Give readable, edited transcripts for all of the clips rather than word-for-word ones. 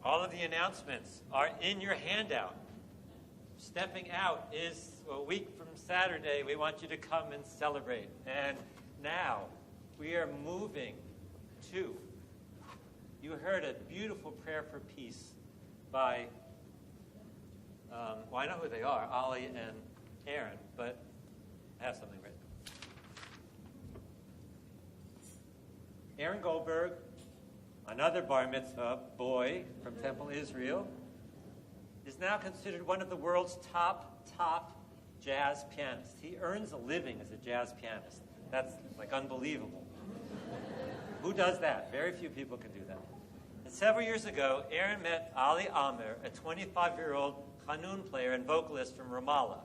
All of the announcements are in your handout. Stepping out is a week from Saturday. We want you to come and celebrate. And now we are moving to, you heard a beautiful prayer for peace by, I know who they are, Ali and Aaron, but I have something written. Aaron Goldberg, another bar mitzvah boy from Temple Israel, is now considered one of the world's top jazz pianists. He earns a living as a jazz pianist. That's like unbelievable. Who does that? Very few people can do that. And several years ago, Aaron met Ali Amer, a 25-year-old qanun player and vocalist from Ramallah,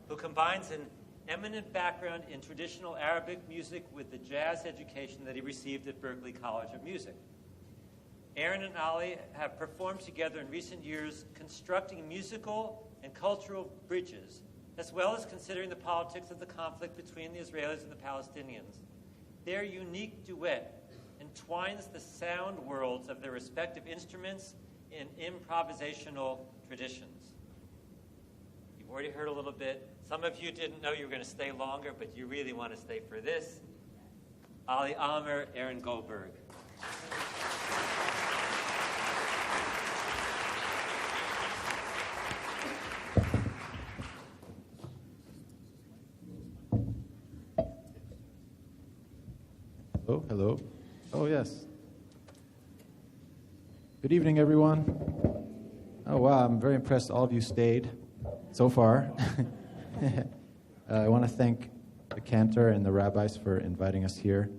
who combines an eminent background in traditional Arabic music with the jazz education that he received at Berklee College of Music. Aaron and Ali have performed together in recent years, constructing musical and cultural bridges, as well as considering the politics of the conflict between the Israelis and the Palestinians. Their unique duet entwines the sound worlds of their respective instruments in improvisational traditions. You've already heard a little bit. Some of you didn't know you were going to stay longer, but you really want to stay for this. Ali Amer, Aaron Goldberg. Hello. Oh, yes. Good evening, everyone. Oh, wow, I'm very impressed all of you stayed so far. I want to thank the cantor and the rabbis for inviting us here.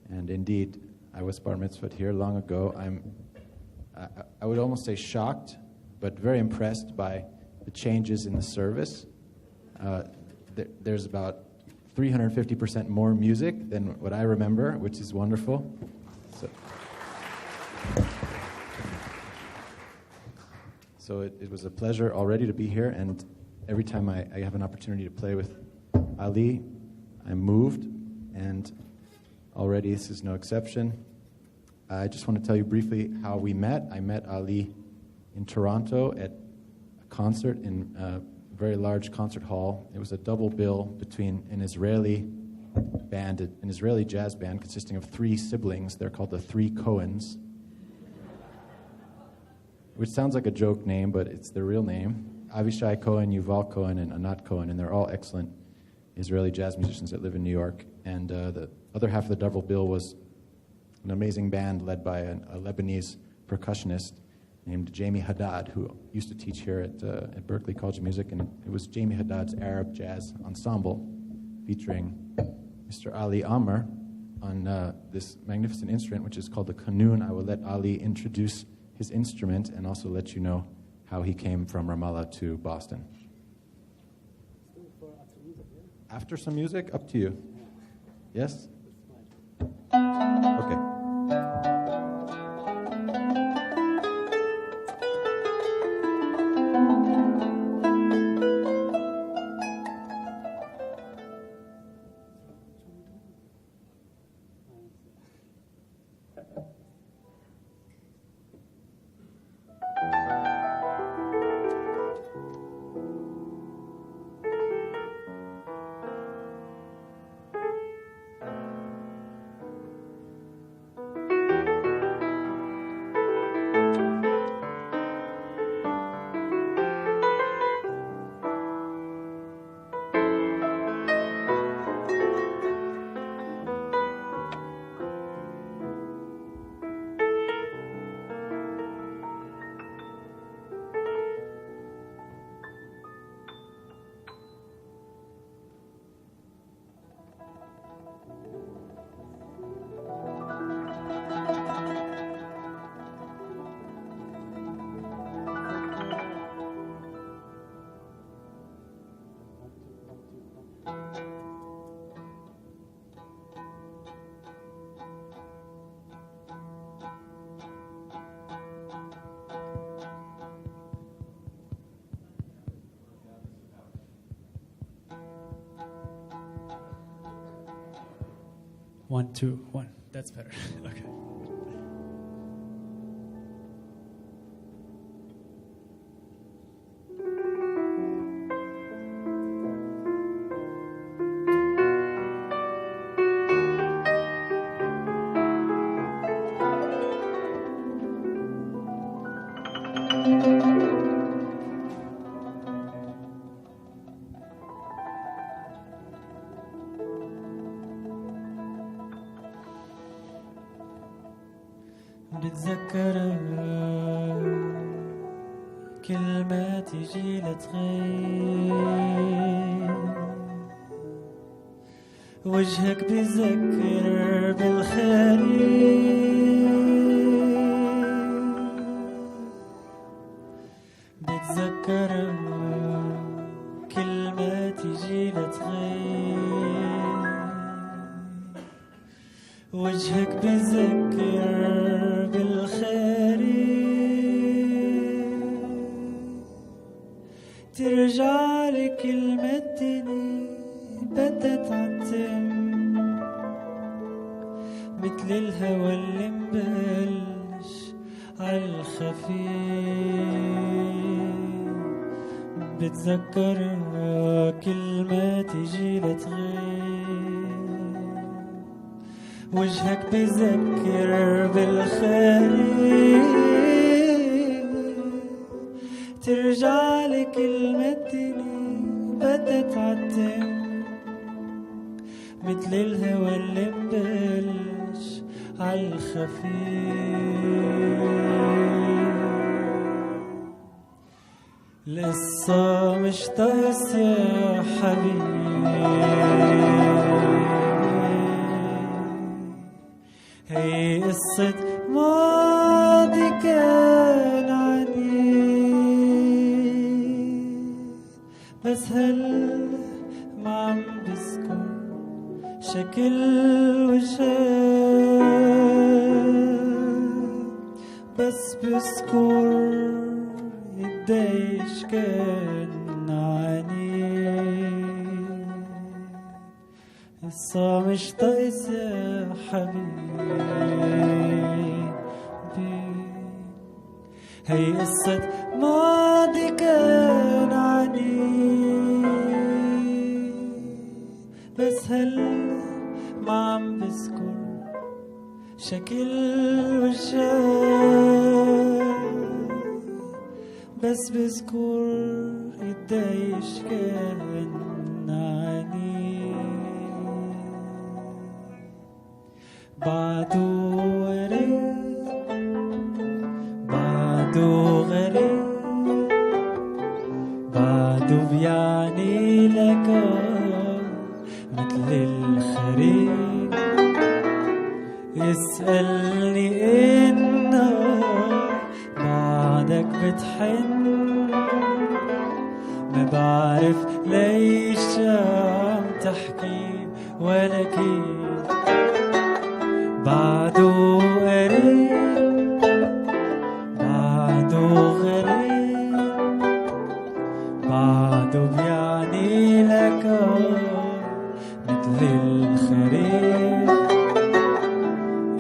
And indeed, I was bar mitzvahed here long ago. I would almost say shocked, but very impressed by the changes in the service. There's about 350% more music than what I remember, which is wonderful. So it was a pleasure already to be here, and every time I have an opportunity to play with Ali, I'm moved, and already this is no exception. I just want to tell you briefly how we met. I met Ali in Toronto at a concert in a very large concert hall. It was a double bill between an Israeli jazz band consisting of three siblings. They're called the Three Cohens, which sounds like a joke name, but it's their real name. Avishai Cohen, Yuval Cohen, and Anat Cohen, and they're all excellent Israeli jazz musicians that live in New York. And the other half of the double bill was an amazing band led by a Lebanese percussionist named Jamie Haddad, who used to teach here at Berklee College of Music, and it was Jamie Haddad's Arab Jazz Ensemble, featuring Mr. Ali Amer on this magnificent instrument, which is called the qanun. I will let Ali introduce his instrument and also let you know how he came from Ramallah to Boston. After some music? Up to you. Yes? Okay. One, two, one. That's better. Okay. بتذكرك كل ما تيجي لتغيب وجهك بيذكر بالخريف بتذكرك كل ما تيجي لتغيب وجهك بيذكر بالخريف ترجع لك كلمة الدنيا بدها تعتم مثل الهوى اللي مبلش عالخفيف بتذكرها كل ما تيجي لتغيب وجهك بيذكر بالخريف ترجع لك كلمة الدنيا بدها تعتم مثل الهوى اللي مبلش عالخفيف لسه مش طايس يا حبيبي هي قصة ماضي كان عنيد بس هل ما عم بذكر شكل وجهك بس بذكر قديش كان عنيد لسه مش طايس يا حبيبي هي قصة ماضي كان عنيد بس هل ما عم بذكر شكل وجهك بس بذكر قديش كان عنيد بعده ورد بعده غريب بعده بيعني لك مثل الخريف يسألني إنه بعدك بتحن ما بعرف ليش عم تحكي ولا كيف بعده قريب بعده غريب بعده بيعني لك مثل الخريف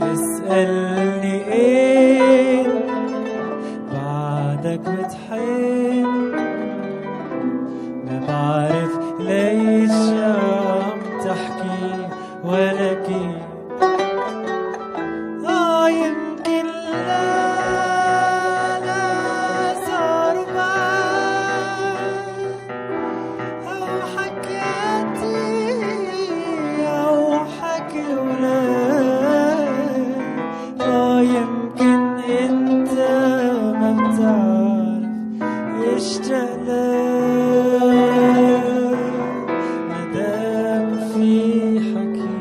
اسألني إيه بعدك بتحن ما بعرف ليش عم تحكي ولا كيف يمكن لا صار معك أو حكيتي أو حكي ولاد يمكن انت ما بتعرف اشتاق لك مادام في حكي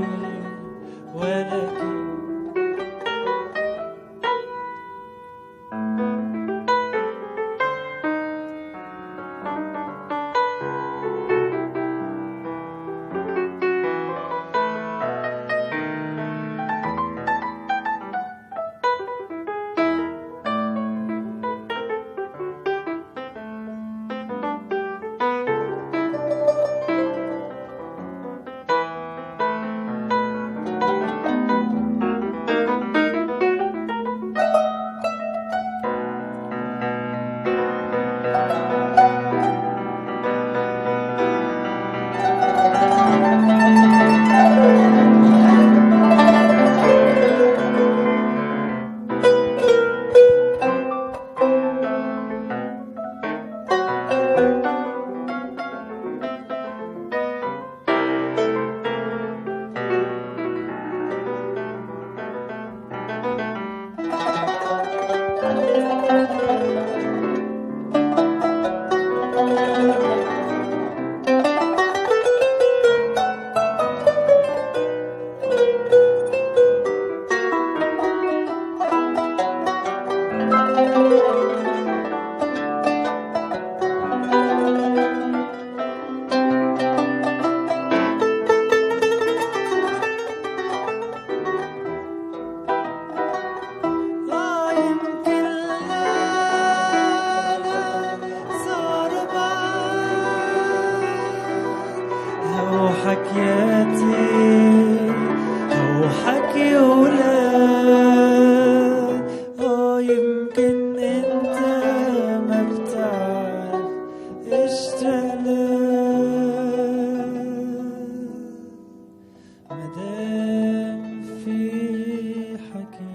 في حكي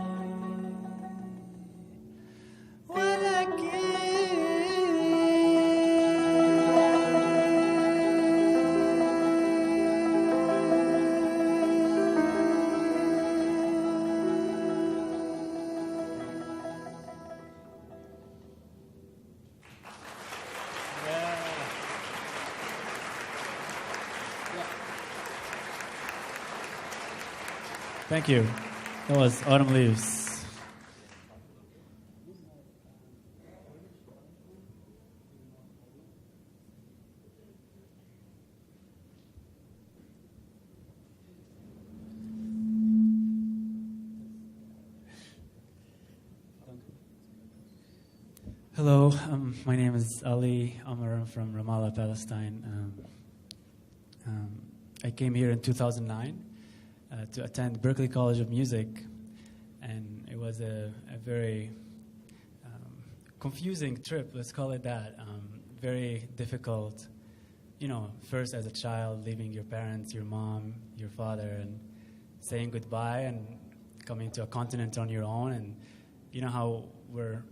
Thank you. That was Autumn Leaves. Hello, my name is Ali Amar. I'm from Ramallah, Palestine. I came here in 2009 to attend Berklee College of Music, and it was a very confusing trip, let's call it that. Very difficult, first as a child, leaving your parents, your mom, your father, and saying goodbye and coming to a continent on your own. And you know how we're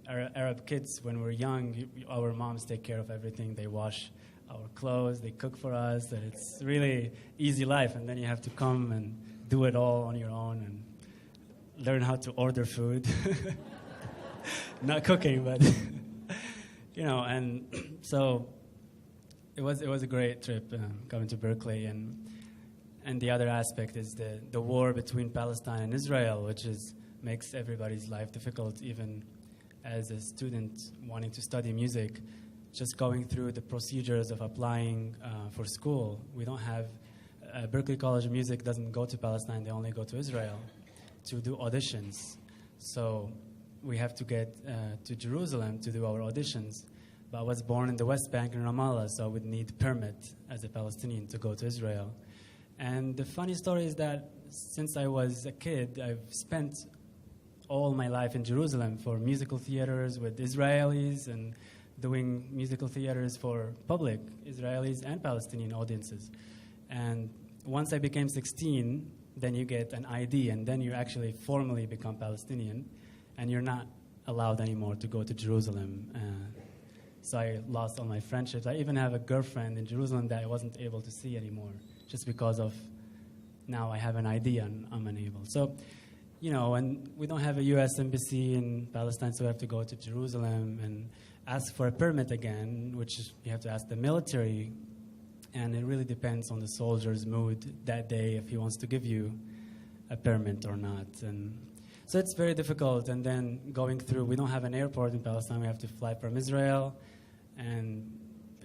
Arab kids, when we're young, our moms take care of everything. They wash our clothes, they cook for us, and it's really easy life. And then you have to come and do it all on your own and learn how to order food. Not cooking, but and so it was a great trip coming to Berklee. And the other aspect is the war between Palestine and Israel, which makes everybody's life difficult, even as a student wanting to study music. Just going through the procedures of applying for school. We don't have, Berklee College of Music doesn't go to Palestine, they only go to Israel to do auditions. So we have to get to Jerusalem to do our auditions. But I was born in the West Bank in Ramallah, so I would need permit as a Palestinian to go to Israel. And the funny story is that since I was a kid, I've spent all my life in Jerusalem for musical theaters with Israelis and doing musical theaters for public Israelis and Palestinian audiences. And once I became 16, then you get an ID, and then you actually formally become Palestinian, and you're not allowed anymore to go to Jerusalem. So I lost all my friendships. I even have a girlfriend in Jerusalem that I wasn't able to see anymore, just because of now I have an ID and I'm unable. So, and we don't have a U.S. embassy in Palestine, so we have to go to Jerusalem and ask for a permit again, which you have to ask the military, and it really depends on the soldier's mood that day if he wants to give you a permit or not. And so it's very difficult. And then going through, we don't have an airport in Palestine. We have to fly from Israel, and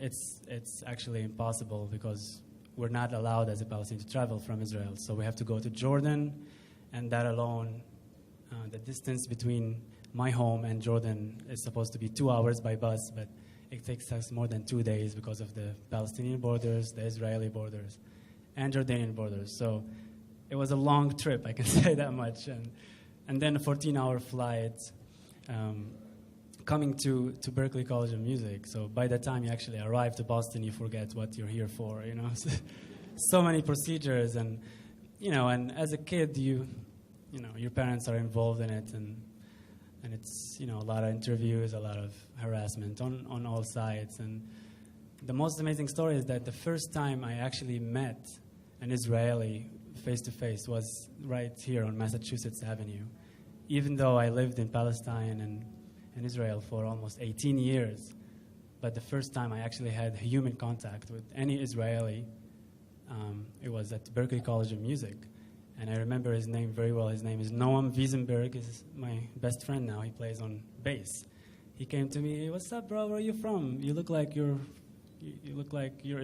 it's actually impossible because we're not allowed as a Palestinian to travel from Israel. So we have to go to Jordan, and that alone, the distance between my home and Jordan is supposed to be 2 hours by bus, but it takes us more than 2 days because of the Palestinian borders, the Israeli borders, and Jordanian borders. So it was a long trip, I can say that much. And then a 14-hour flight coming to Berklee College of Music. So by the time you actually arrive to Boston, you forget what you're here for, So many procedures, and as a kid, your parents are involved in it, and it's, a lot of interviews, a lot of harassment on all sides. And the most amazing story is that the first time I actually met an Israeli face-to-face was right here on Massachusetts Avenue. Even though I lived in Palestine and Israel for almost 18 years, but the first time I actually had human contact with any Israeli, it was at Berklee College of Music. And I remember his name very well. His name is Noam Wiesenberg. He's my best friend now. He plays on bass. He came to me, "What's up, bro? Where are you from? You look like you're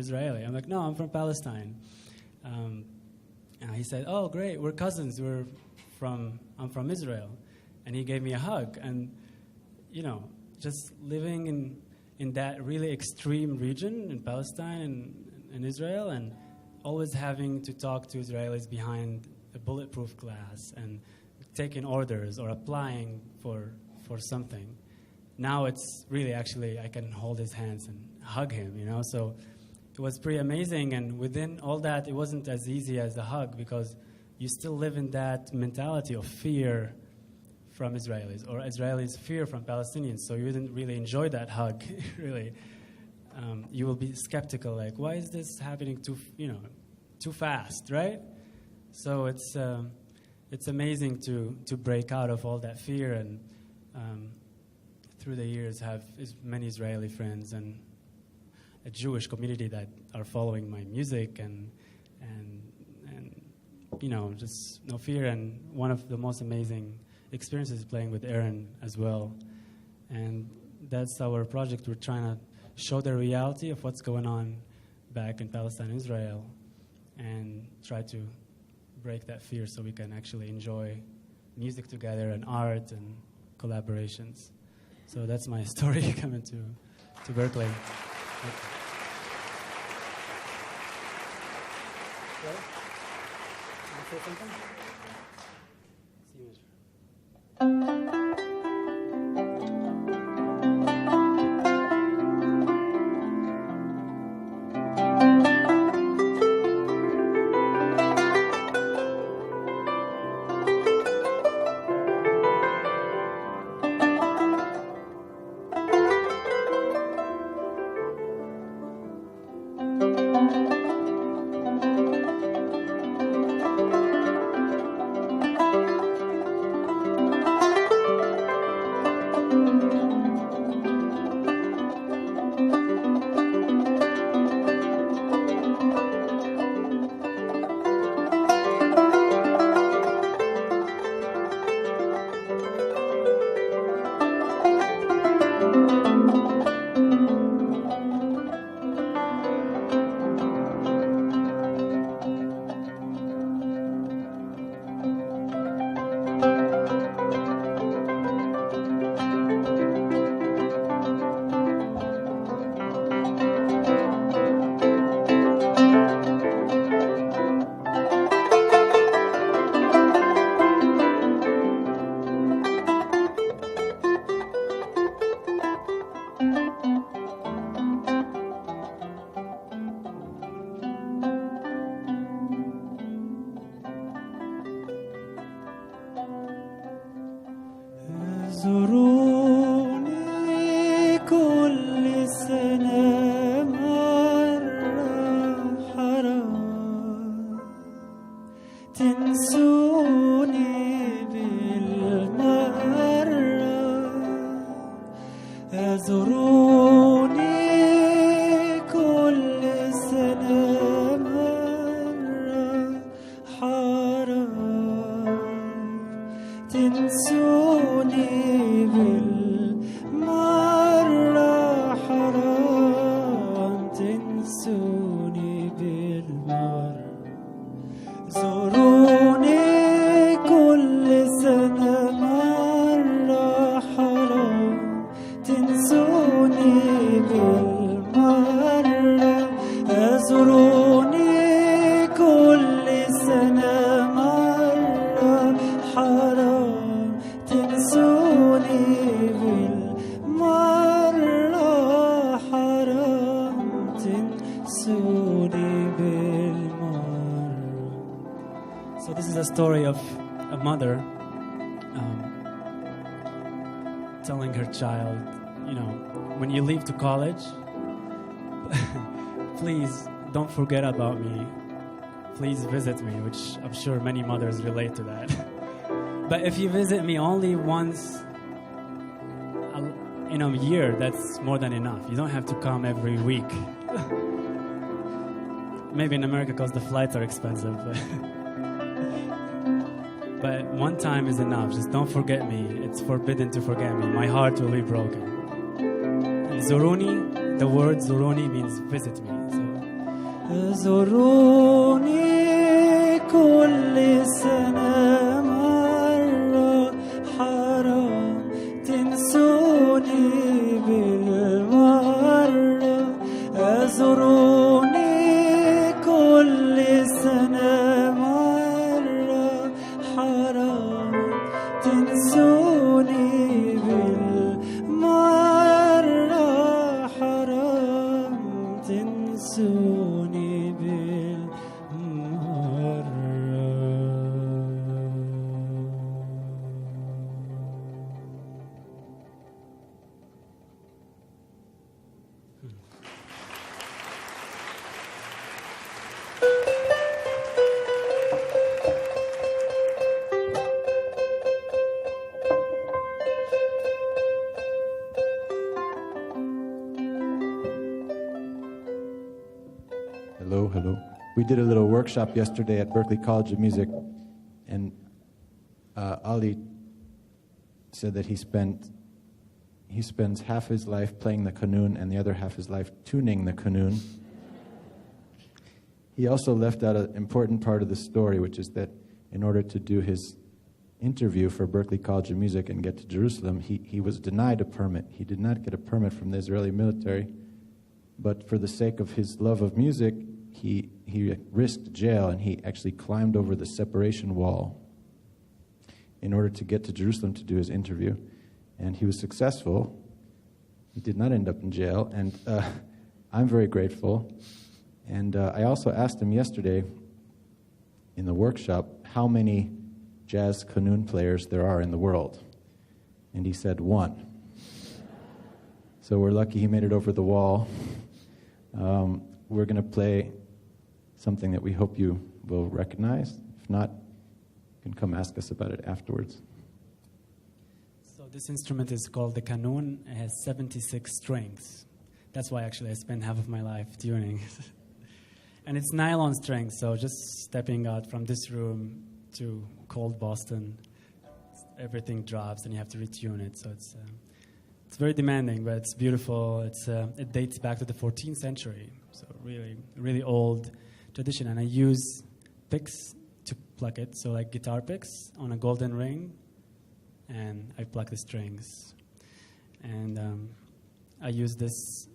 Israeli." I'm like, "No, I'm from Palestine." And he said, "Oh, great. We're cousins. I'm from Israel." And he gave me a hug. And just living in that really extreme region in Palestine and Israel, and always having to talk to Israelis behind a bulletproof glass and taking orders or applying for something. Now it's really actually I can hold his hands and hug him, So it was pretty amazing. And within all that, it wasn't as easy as a hug because you still live in that mentality of fear from Israelis, or Israelis' fear from Palestinians. So you didn't really enjoy that hug, really. You will be skeptical, like, why is this happening too fast, right? So it's amazing to break out of all that fear, and through the years have many Israeli friends and a Jewish community that are following my music and just no fear. And one of the most amazing experiences is playing with Aaron as well. And that's our project. We're trying to show the reality of what's going on back in Palestine and Israel and try to break that fear so we can actually enjoy music together and art and collaborations. So that's my story coming to Berkeley. Thank you. Okay. Want to say something? See you. زوروني كل سنة مرة حرام تنسوني بالمرة زوروني كل سنة مرة حرام تنسوني بالمرة حرام تنسوني بالمرة زوروني كل سنة مرة حرام تنسوني بالمرة زوروني كل سنة مرة حرام تنسوني بالمرة حرام تنسوني بالمرة. So this is a story of a mother telling her child, when you leave to college, please don't forget about me. Please visit me, which I'm sure many mothers relate to that. But if you visit me only once in a year, that's more than enough. You don't have to come every week. Maybe in America because the flights are expensive. But one time is enough. Just don't forget me. It's forbidden to forget me. My heart will be broken. And Zuruni, the word Zuruni means visit me. زوروني كل سنة مرة حرام تنسوني بالمرة زوروني كل سنة مرة حرام تنسوني بالمرة حرام تنسوني we did a little workshop yesterday at Berklee College of Music, and Ali said that he spends half his life playing the qanun and the other half his life tuning the qanun. He also left out an important part of the story, which is that in order to do his interview for Berklee College of Music and get to Jerusalem, he was denied a permit. He did not get a permit from the Israeli military, but for the sake of his love of music, he risked jail, and he actually climbed over the separation wall in order to get to Jerusalem to do his interview. And he was successful. He did not end up in jail, and I'm very grateful. And I also asked him yesterday in the workshop how many jazz qanun players there are in the world. And he said 1. So we're lucky he made it over the wall. We're going to play something that we hope you will recognize. If not, you can come ask us about it afterwards. So this instrument is called the qanun. It has 76 strings. That's why actually I spent half of my life tuning. And it's nylon strings, so just stepping out from this room to cold Boston, everything drops and you have to retune it. So it's very demanding, but it's beautiful. It dates back to the 14th century, so really, really old tradition. And I use picks to pluck it, so like guitar picks on a golden ring, and I pluck the strings. And I use this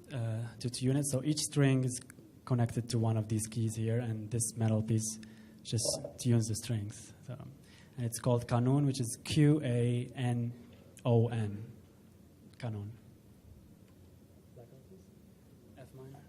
to tune it. So each string is connected to one of these keys here, and this metal piece just tunes the strings. So, and it's called qanun, which is Qanon. Qanun. F minor.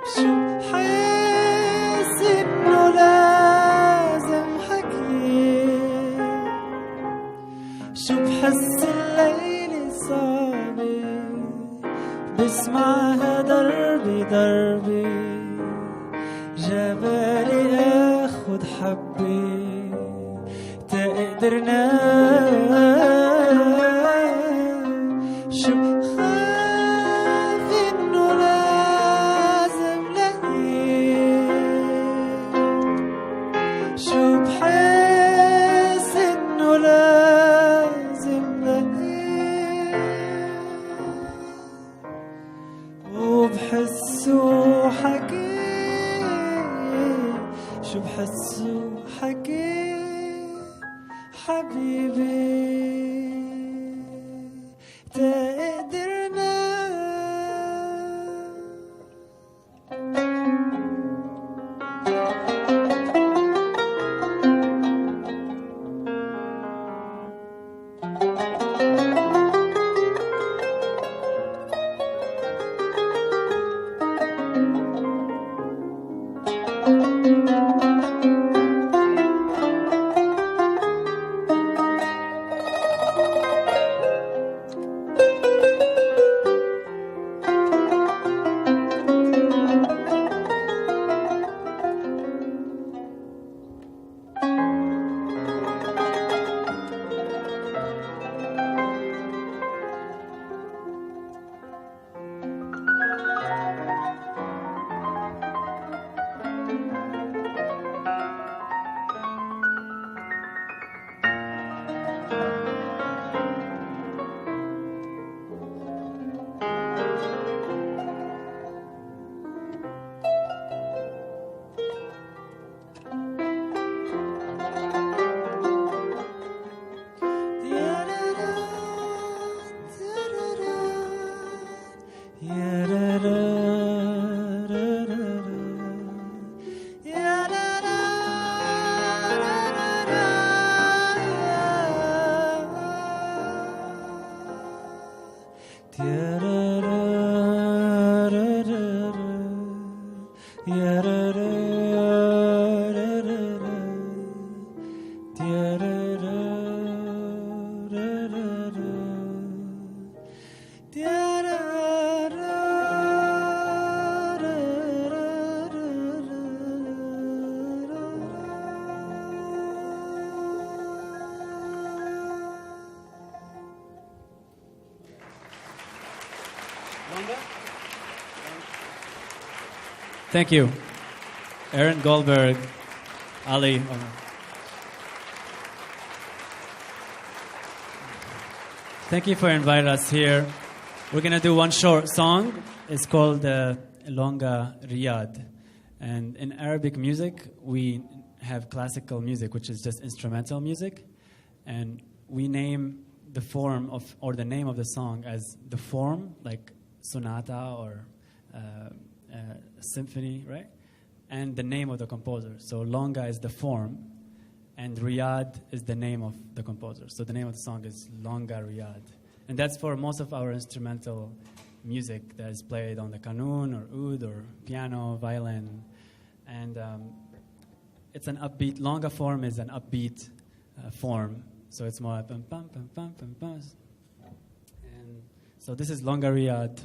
شو بحس إنه لازم حكي شو بحس الليل صعبة بسمعها دربي دربي جبالي اخد حبي تقدر نام شو بخاف انه لازم لاقيه شو بحس انه لازم لاقيه وبحسه حكي شو بحسه حكي حبيبي تقدرنا Thank you. Aaron Goldberg, Ali. Thank you for inviting us here. We're going to do one short song. It's called Longa Riyad. And in Arabic music, we have classical music, which is just instrumental music. And we name the form of, or the name of the song as the form, like sonata or symphony, right? And the name of the composer. So Longa is the form, and Riyad is the name of the composer. So the name of the song is Longa Riyad. And that's for most of our instrumental music that is played on the qanun or oud or piano, violin. And it's an upbeat, Longa form is an upbeat form. So it's more like pam, pam, pam, pam, pam, pam. And so this is Longa Riyad.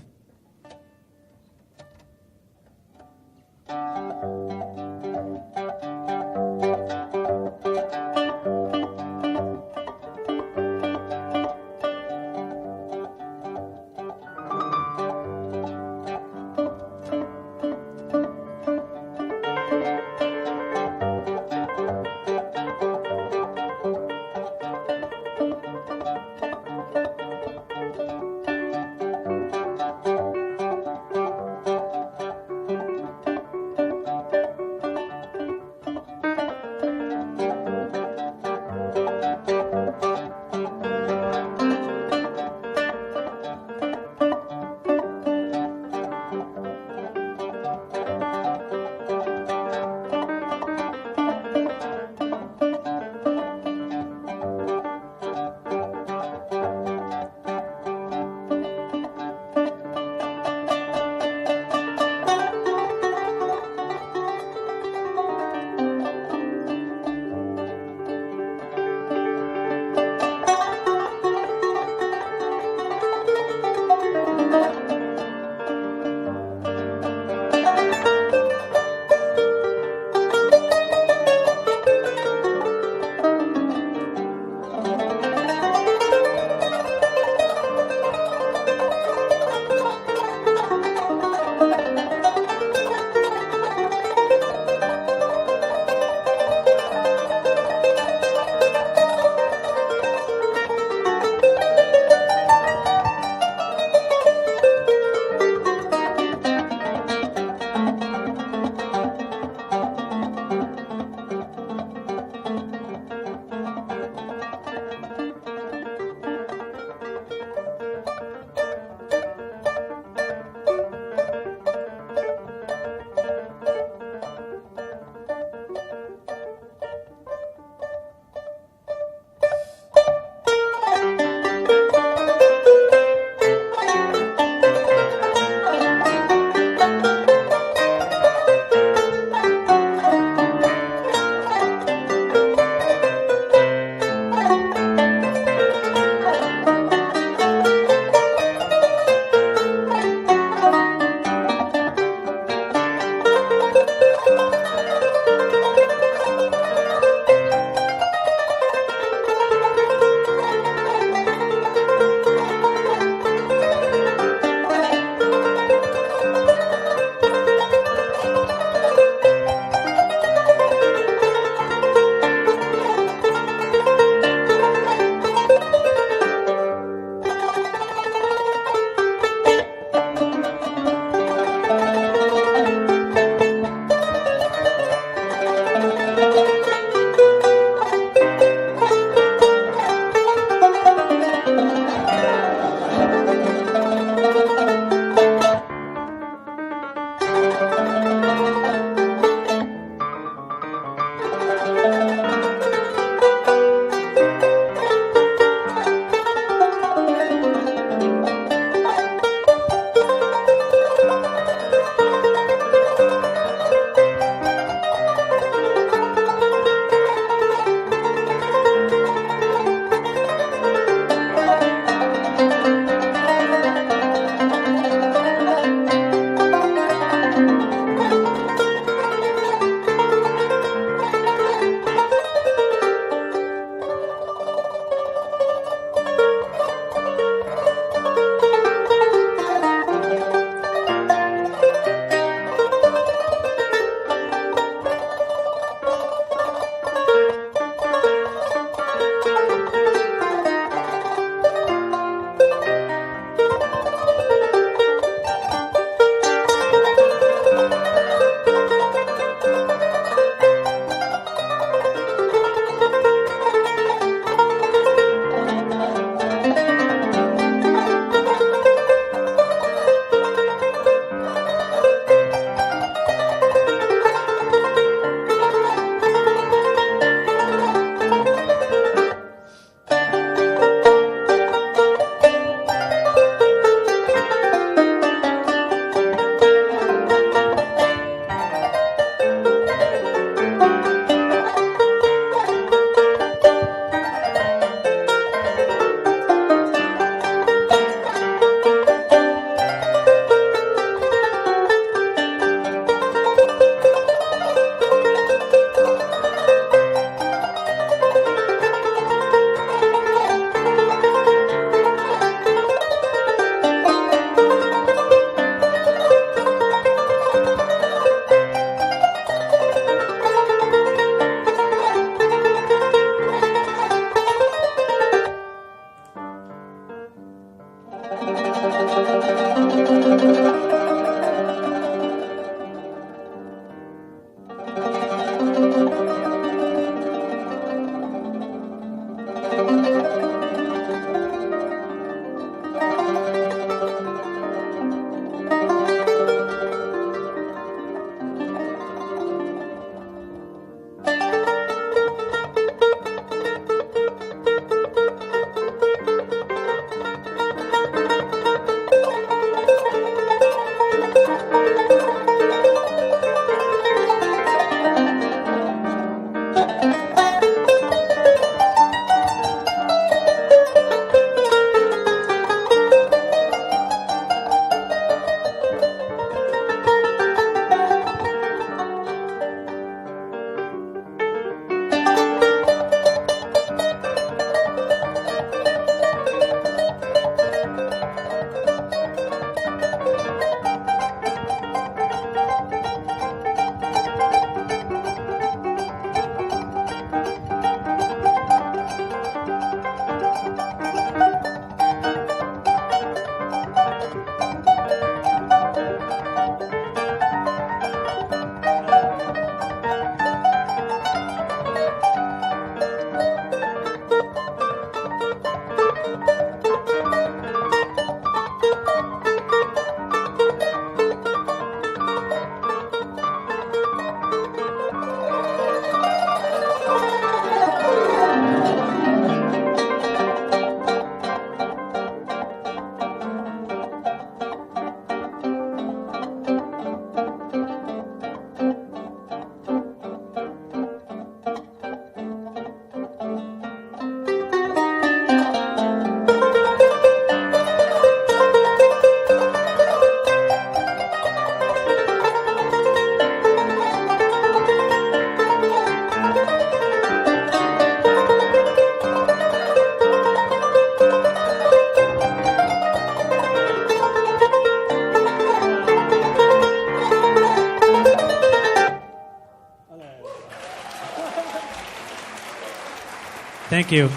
Thank you.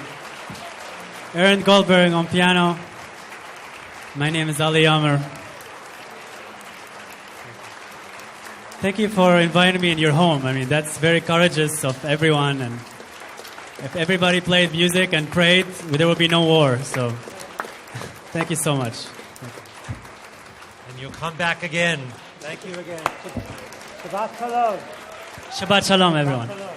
Aaron Goldberg on piano. My name is Ali Yammer. Thank you for inviting me in your home. I mean, that's very courageous of everyone. And if everybody played music and prayed, there would be no war. So thank you so much. And you'll come back again. Thank you again. Shabbat Shalom. Shabbat Shalom, everyone. Shalom.